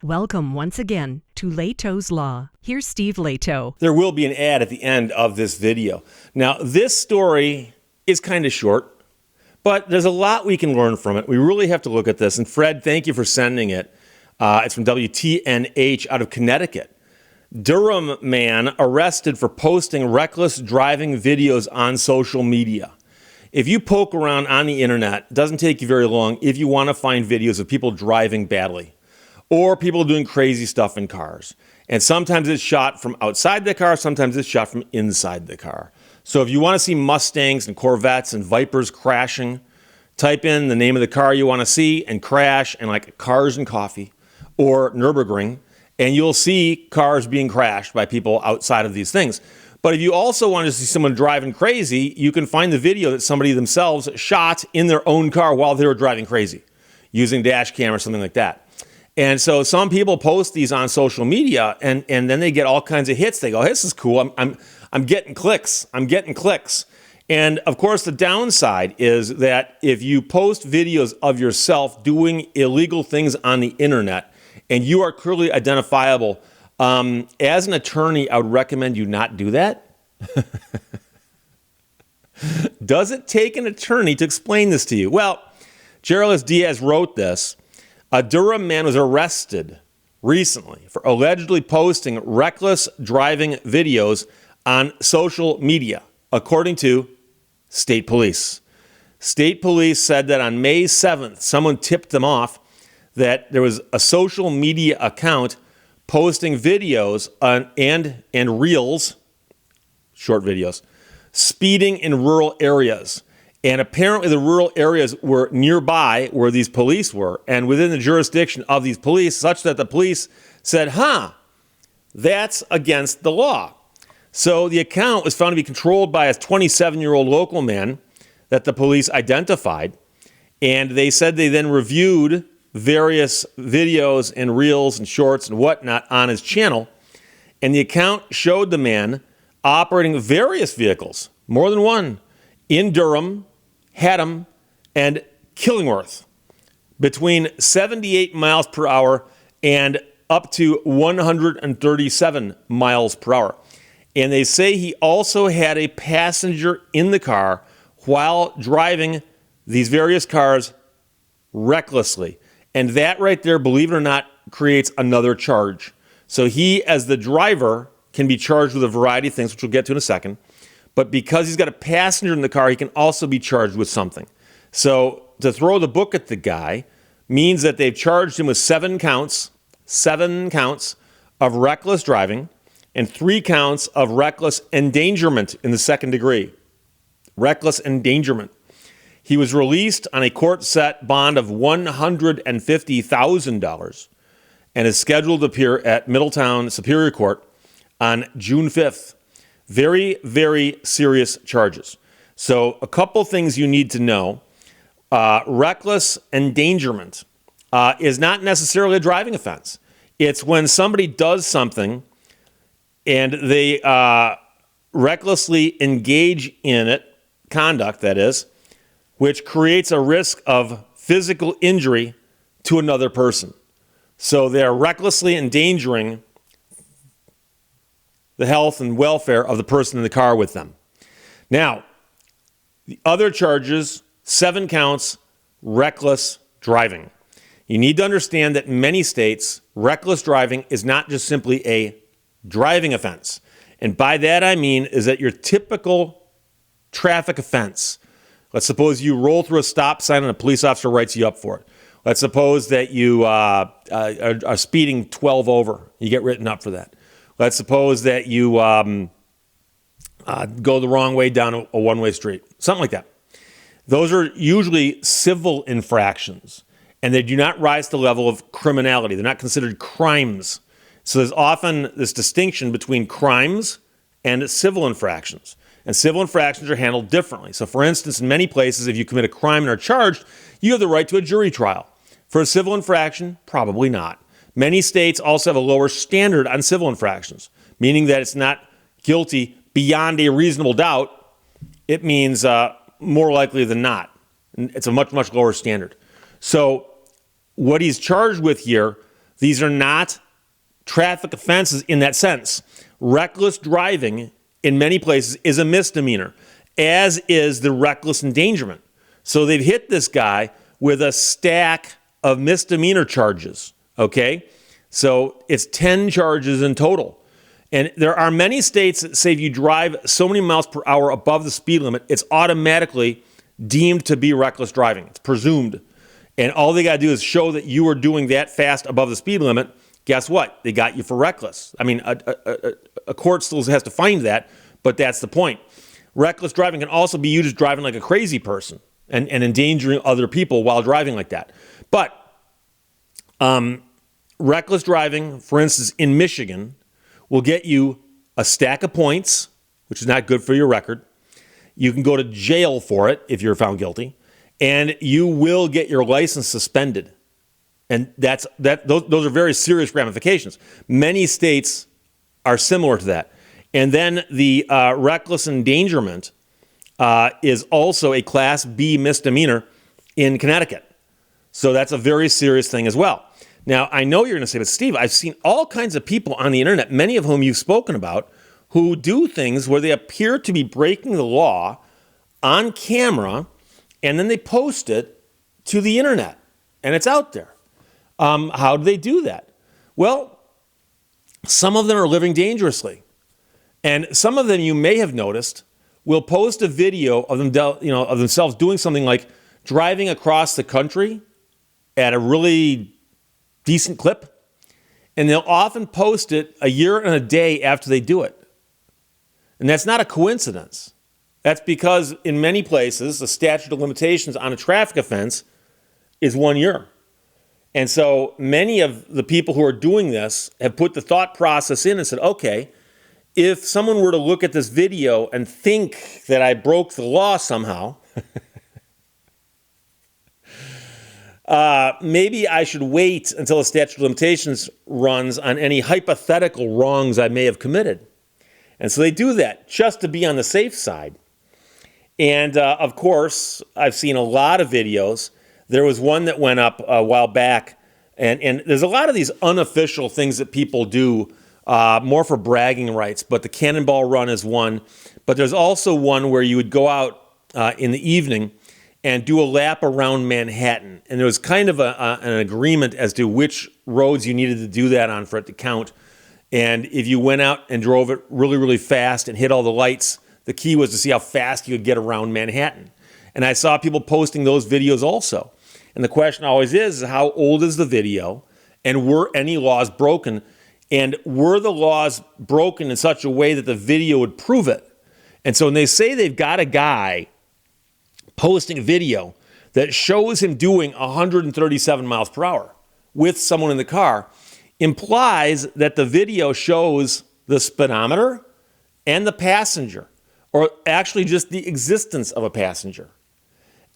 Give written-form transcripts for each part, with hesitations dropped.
Welcome once again to Lehto's Law. Here's Steve Lehto. There will be an ad at the end of this video. Now, this story is kind of short, but there's a lot we can learn from it. We really have to look at this. And Fred, thank you for sending it. It's from WTNH out of Connecticut. Durham man arrested for posting reckless driving videos on social media. If you poke around on the internet, it doesn't take you very long if you want to find videos of people driving badly or people doing crazy stuff in cars. And sometimes it's shot from outside the car, sometimes it's shot from inside the car. So if you want to see Mustangs and Corvettes and Vipers crashing, type in the name of the car you want to see and crash and like Cars and Coffee or Nürburgring, and you'll see cars being crashed by people outside of these things. But if you also want to see someone driving crazy, you can find the video that somebody themselves shot in their own car while they were driving crazy, using dash cam or something like that. And so some people post these on social media, and then they get all kinds of hits. They go, hey, this is cool. I'm getting clicks. I'm getting clicks. And of course, the downside is that if you post videos of yourself doing illegal things on the internet, and you are clearly identifiable, as an attorney, I would recommend you not do that. Does it take an attorney to explain this to you? Well, Gerald Diaz wrote this. A Durham man was arrested recently for allegedly posting reckless driving videos on social media, according to state police. State police said that on May 7th, someone tipped them off that there was a social media account posting videos and reels, short videos, speeding in rural areas. And apparently the rural areas were nearby where these police were and within the jurisdiction of these police, such that the police said, that's against the law. So the account was found to be controlled by a 27-year-old local man that the police identified. And they said they then reviewed various videos and reels and shorts and whatnot on his channel. And the account showed the man operating various vehicles, more than one, in Durham, Haddam, and Killingworth, between 78 miles per hour and up to 137 miles per hour. And they say he also had a passenger in the car while driving these various cars recklessly. And that right there, believe it or not, creates another charge. So he, as the driver, can be charged with a variety of things, which we'll get to in a second. But because he's got a passenger in the car, he can also be charged with something. So to throw the book at the guy means that they've charged him with seven counts of reckless driving and 3 counts of reckless endangerment in the second degree. Reckless endangerment. He was released on a court-set bond of $150,000 and is scheduled to appear at Middletown Superior Court on June 5th. Very, very serious charges. So a couple things you need to know. Reckless endangerment is not necessarily a driving offense. It's when somebody does something and they recklessly engage in it, conduct that is, which creates a risk of physical injury to another person. So they are recklessly endangering the health and welfare of the person in the car with them. Now, the other charges, 7 counts, reckless driving. You need to understand that in many states, reckless driving is not just simply a driving offense. And by that I mean is that your typical traffic offense. Let's suppose you roll through a stop sign and a police officer writes you up for it. Let's suppose that you are speeding 12 over. You get written up for that. Let's suppose that you go the wrong way down a one-way street, something like that. Those are usually civil infractions, and they do not rise to the level of criminality. They're not considered crimes. So there's often this distinction between crimes and civil infractions. And civil infractions are handled differently. So for instance, in many places, if you commit a crime and are charged, you have the right to a jury trial. For a civil infraction, probably not. Many states also have a lower standard on civil infractions, meaning that it's not guilty beyond a reasonable doubt. It means more likely than not. It's a much, much lower standard. So what he's charged with here, These are not traffic offenses in that sense. Reckless driving in many places is a misdemeanor, as is the reckless endangerment. So they've hit this guy with a stack of misdemeanor charges, okay? So it's 10 charges in total. And there are many states that say if you drive so many miles per hour above the speed limit, it's automatically deemed to be reckless driving. It's presumed. And all they got to do is show that you were doing that fast above the speed limit. Guess what? They got you for reckless. I mean, a court still has to find that, but that's the point. Reckless driving can also be you just driving like a crazy person and endangering other people while driving like that. But reckless driving, for instance, in Michigan, will get you a stack of points, which is not good for your record. You can go to jail for it if you're found guilty, and you will get your license suspended. And those are very serious ramifications. Many states are similar to that. And then the reckless endangerment is also a Class B misdemeanor in Connecticut. So that's a very serious thing as well. Now, I know you're going to say, but Steve, I've seen all kinds of people on the internet, many of whom you've spoken about, who do things where they appear to be breaking the law on camera, and then they post it to the internet, and it's out there. How do they do that? Well, some of them are living dangerously. And some of them, you may have noticed, will post a video of them, of themselves doing something like driving across the country at a really decent clip, and they'll often post it a year and a day after they do it. And that's not a coincidence. That's because in many places, the statute of limitations on a traffic offense is 1 year. And so many of the people who are doing this have put the thought process in and said, okay, if someone were to look at this video and think that I broke the law somehow, maybe I should wait until the statute of limitations runs on any hypothetical wrongs I may have committed. And so they do that just to be on the safe side. And of course, I've seen a lot of videos. There was one that went up a while back, and there's a lot of these unofficial things that people do, more for bragging rights, but the cannonball run is one. But there's also one where you would go out in the evening and do a lap around Manhattan. And there was kind of an agreement as to which roads you needed to do that on for it to count. And if you went out and drove it really, really fast and hit all the lights, the key was to see how fast you could get around Manhattan. And I saw people posting those videos also. And the question always is how old is the video? And were any laws broken? And were the laws broken in such a way that the video would prove it? And so when they say they've got a guy posting a video that shows him doing 137 miles per hour with someone in the car, implies that the video shows the speedometer and the passenger, or actually just the existence of a passenger.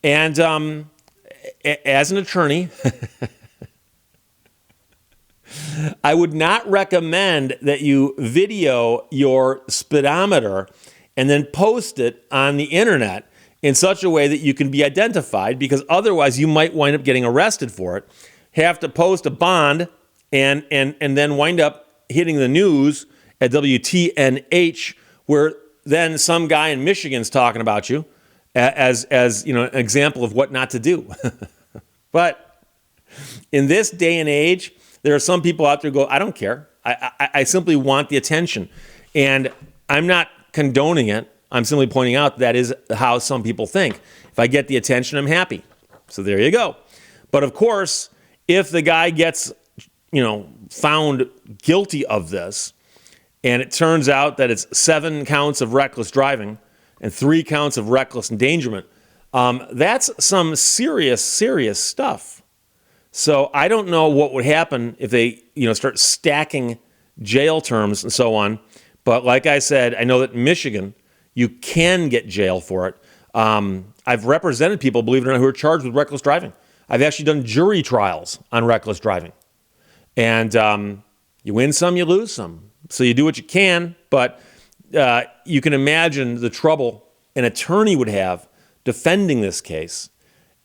And as an attorney, I would not recommend that you video your speedometer and then post it on the internet in such a way that you can be identified, because otherwise you might wind up getting arrested for it, have to post a bond, and then wind up hitting the news at WTNH, where then some guy in Michigan's talking about you as an example of what not to do. But in this day and age, there are some people out there who go, I don't care. I simply want the attention. And I'm not condoning it. I'm simply pointing out that is how some people think. If I get the attention, I'm happy. So there you go. But of course, if the guy gets, found guilty of this, and it turns out that it's 7 counts of reckless driving and 3 counts of reckless endangerment, that's some serious, serious stuff. So I don't know what would happen if they, start stacking jail terms and so on. But like I said, I know that in Michigan, you can get jail for it. I've represented people, believe it or not, who are charged with reckless driving. I've actually done jury trials on reckless driving. And you win some, you lose some. So you do what you can, but you can imagine the trouble an attorney would have defending this case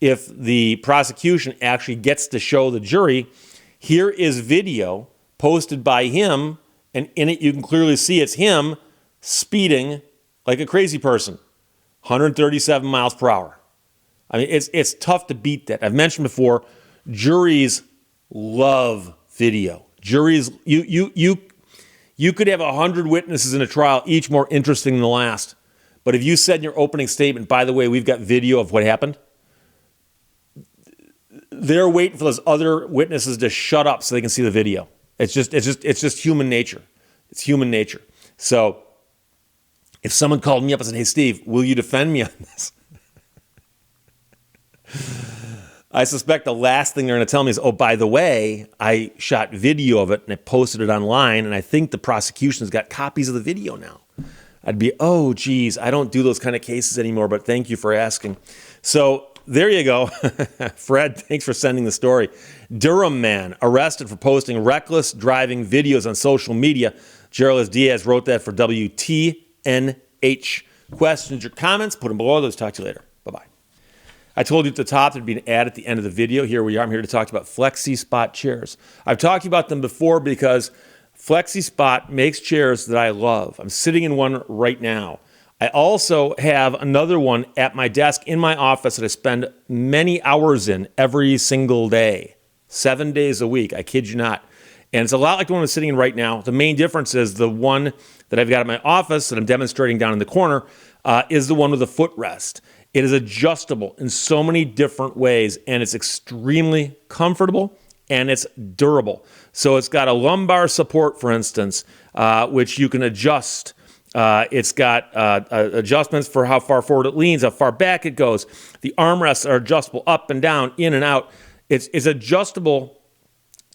if the prosecution actually gets to show the jury Here is video posted by him, and in it you can clearly see it's him speeding like a crazy person, 137 miles per hour. I mean, it's tough to beat that. I've mentioned before, juries love video. Juries, you could have 100 witnesses in a trial, each more interesting than the last. But if you said in your opening statement, by the way, we've got video of what happened, they're waiting for those other witnesses to shut up so they can see the video. It's just human nature. It's human nature. So if someone called me up and said, "Hey, Steve, will you defend me on this?" I suspect the last thing they're going to tell me is, "Oh, by the way, I shot video of it and I posted it online, and I think the prosecution's got copies of the video now." I'd be, "Oh, geez, I don't do those kind of cases anymore, but thank you for asking." So there you go. Fred, thanks for sending the story. Durham man arrested for posting reckless driving videos on social media. Gerald Diaz wrote that for WTNH. Questions or comments, put them below. Let's talk to you later. Bye-bye. I told you at the top there'd be an ad at the end of the video. Here we are. I'm here to talk about Flexi Spot chairs. I've talked about them before because Flexi Spot makes chairs that I love. I'm sitting in one right now. I also have another one at my desk in my office that I spend many hours in every single day, 7 days a week. I kid you not. And it's a lot like the one I'm sitting in right now. The main difference is the one that I've got at my office that I'm demonstrating down in the corner is the one with a footrest. It is adjustable in so many different ways, and it's extremely comfortable and it's durable. So it's got a lumbar support, for instance, which you can adjust. It's got adjustments for how far forward it leans, how far back it goes. The armrests are adjustable up and down, in and out. It's adjustable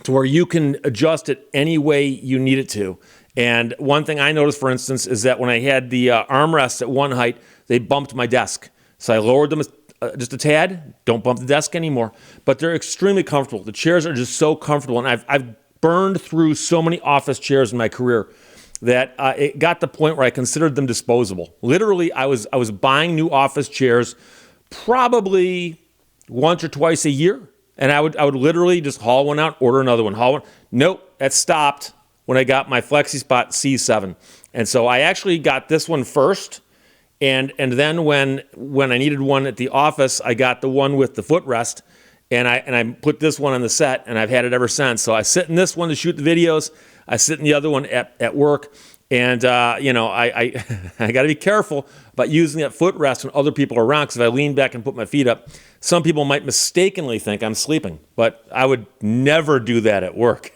to where you can adjust it any way you need it to. And one thing I noticed, for instance, is that when I had the armrests at one height, they bumped my desk. So I lowered them just a tad. Don't bump the desk anymore. But they're extremely comfortable. The chairs are just so comfortable. And I've burned through so many office chairs in my career that it got to the point where I considered them disposable. Literally, I was buying new office chairs probably once or twice a year. And I would literally just haul one out, order another one, haul one. Nope, that stopped when I got my FlexiSpot C7. And so I actually got this one first. And then when I needed one at the office, I got the one with the footrest. And I put this one on the set, and I've had it ever since. So I sit in this one to shoot the videos. I sit in the other one at work. And, I got to be careful about using that footrest when other people are around, because if I lean back and put my feet up, some people might mistakenly think I'm sleeping. But I would never do that at work.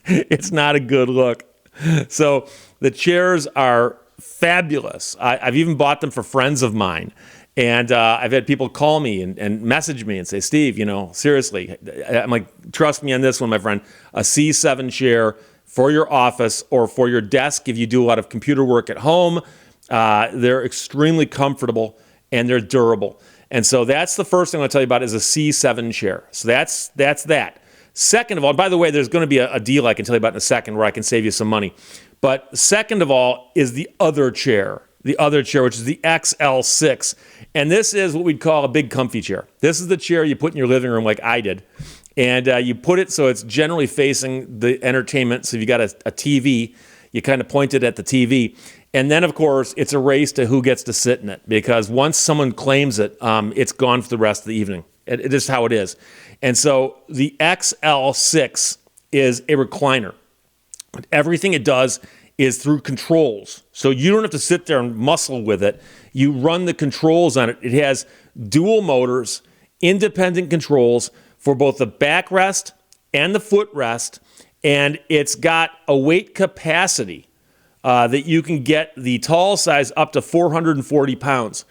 It's not a good look. So the chairs are fabulous. I've even bought them for friends of mine. And I've had people call me and message me and say, "Steve, seriously," I'm like, "Trust me on this one, my friend, a C7 chair for your office or for your desk if you do a lot of computer work at home. They're extremely comfortable and they're durable." And so that's the first thing I'll tell you about is a C7 chair. So that's that. Second of all, by the way, there's going to be a deal I can tell you about in a second where I can save you some money. But second of all is the other chair, which is the XL6. And this is what we'd call a big comfy chair. This is the chair you put in your living room like I did. And you put it so it's generally facing the entertainment. So if you got a TV, you kind of point it at the TV. And then, of course, it's a race to who gets to sit in it. Because once someone claims it, it's gone for the rest of the evening. It is how it is. And so the XL6 is a recliner. Everything it does is through controls. So you don't have to sit there and muscle with it. You run the controls on it. It has dual motors, independent controls for both the backrest and the footrest. And it's got a weight capacity that you can get the tall size up to 440 pounds.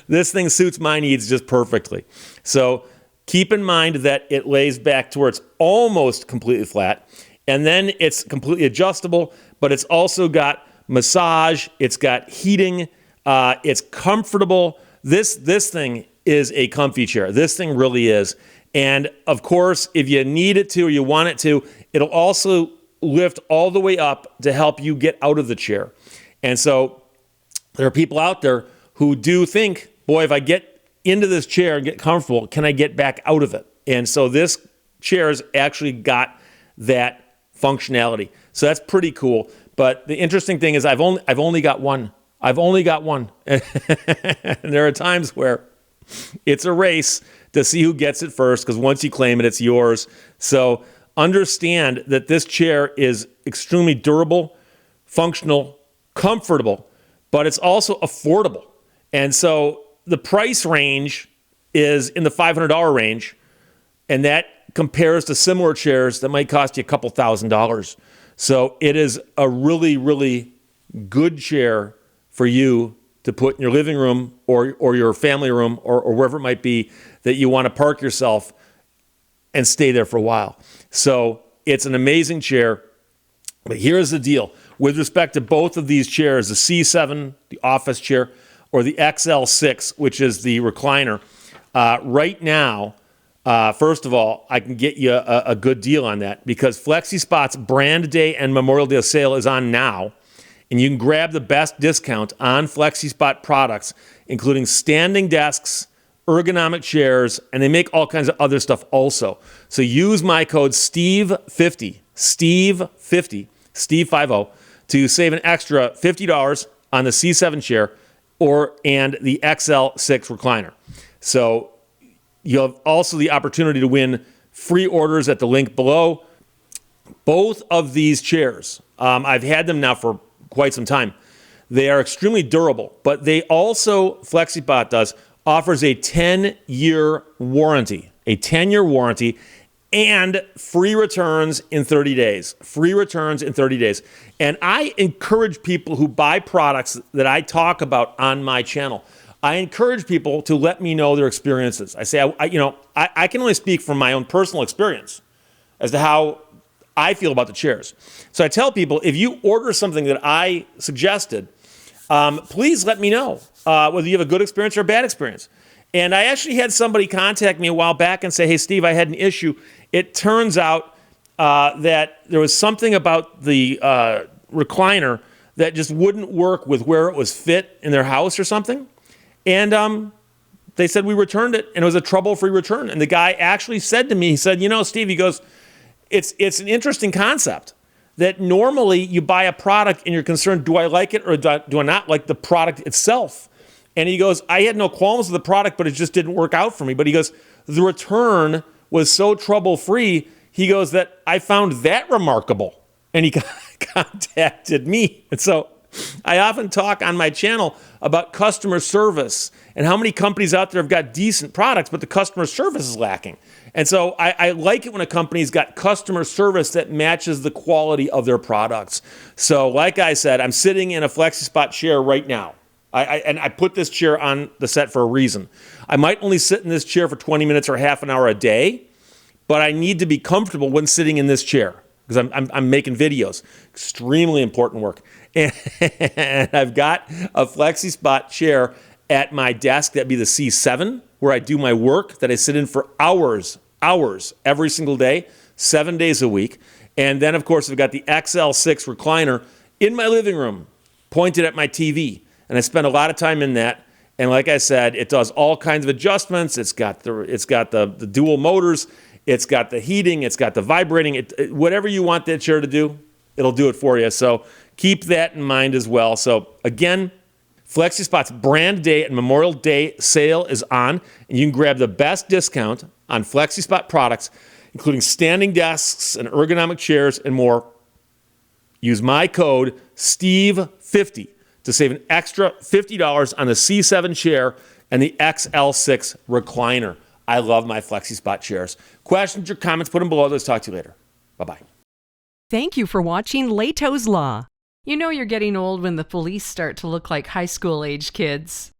This thing suits my needs just perfectly. So keep in mind that it lays back to where it's almost completely flat. And then it's completely adjustable, but it's also got massage, it's got heating, it's comfortable. This thing is a comfy chair. This thing really is. And of course, if you need it to or you want it to, it'll also lift all the way up to help you get out of the chair. And so there are people out there who do think, boy, if I get into this chair and get comfortable, can I get back out of it? And so this chairs actually got that functionality. So that's pretty cool. But the interesting thing is I've only got one. I've only got one. And there are times where it's a race to see who gets it first, because once you claim it, it's yours. So understand that this chair is extremely durable, functional, comfortable, but it's also affordable. And so the price range is in the $500 range, and that compares to similar chairs that might cost you a couple $1,000s. So it is a really, really good chair for you to put in your living room or your family room or wherever it might be that you want to park yourself and stay there for a while. So it's an amazing chair. But here's the deal. With respect to both of these chairs, the C7, the office chair, or the XL6, which is the recliner, right now, first of all, I can get you a good deal on that because FlexiSpot's Brand Day and Memorial Day sale is on now, and you can grab the best discount on FlexiSpot products, including standing desks, ergonomic chairs, and they make all kinds of other stuff also. So use my code STEVE50, STEVE50, Steve50, to save an extra $50 on the C7 chair and the XL6 recliner. So you'll have also the opportunity to win free orders at the link below. Both of these chairs, I've had them now for quite some time. They are extremely durable, but they also, FlexiSpot offers a 10-year warranty, and free returns in 30 days. Free returns in 30 days. And I encourage people who buy products that I talk about on my channel, I encourage people to let me know their experiences. I say, I can only speak from my own personal experience as to how I feel about the chairs. So I tell people, if you order something that I suggested, please let me know whether you have a good experience or a bad experience. And I actually had somebody contact me a while back and say, hey, Steve, I had an issue. It turns out that there was something about the recliner that just wouldn't work with where it was fit in their house or something. And they said we returned it, and it was a trouble-free return. And the guy actually said to me, he said, Steve, he goes, it's an interesting concept that normally you buy a product and you're concerned, do I like it or do I not like the product itself? And he goes, I had no qualms with the product, but it just didn't work out for me. But he goes, the return was so trouble-free, he goes, that I found that remarkable. And he contacted me. And so I often talk on my channel about customer service and how many companies out there have got decent products, but the customer service is lacking. And so I like it when a company's got customer service that matches the quality of their products. So like I said, I'm sitting in a FlexiSpot chair right now. I put this chair on the set for a reason. I might only sit in this chair for 20 minutes or half an hour a day, but I need to be comfortable when sitting in this chair because I'm making videos. Extremely important work. And I've got a FlexiSpot chair at my desk. That'd be the C7, where I do my work that I sit in for hours every single day, 7 days a week. And then, of course, I've got the XL6 recliner in my living room, pointed at my TV. And I spend a lot of time in that. And like I said, it does all kinds of adjustments. It's got the dual motors. It's got the heating. It's got the vibrating. Whatever you want that chair to do, it'll do it for you. So keep that in mind as well. So again, FlexiSpot's Brand Day and Memorial Day sale is on, and you can grab the best discount on FlexiSpot products, including standing desks and ergonomic chairs and more. Use my code STEVE50 to save an extra $50 on the C7 chair and the XL6 recliner. I love my FlexiSpot chairs. Questions or comments, put them below. Let's talk to you later. Bye-bye. Thank you for watching Lehto's Law. You know you're getting old when the police start to look like high school age kids.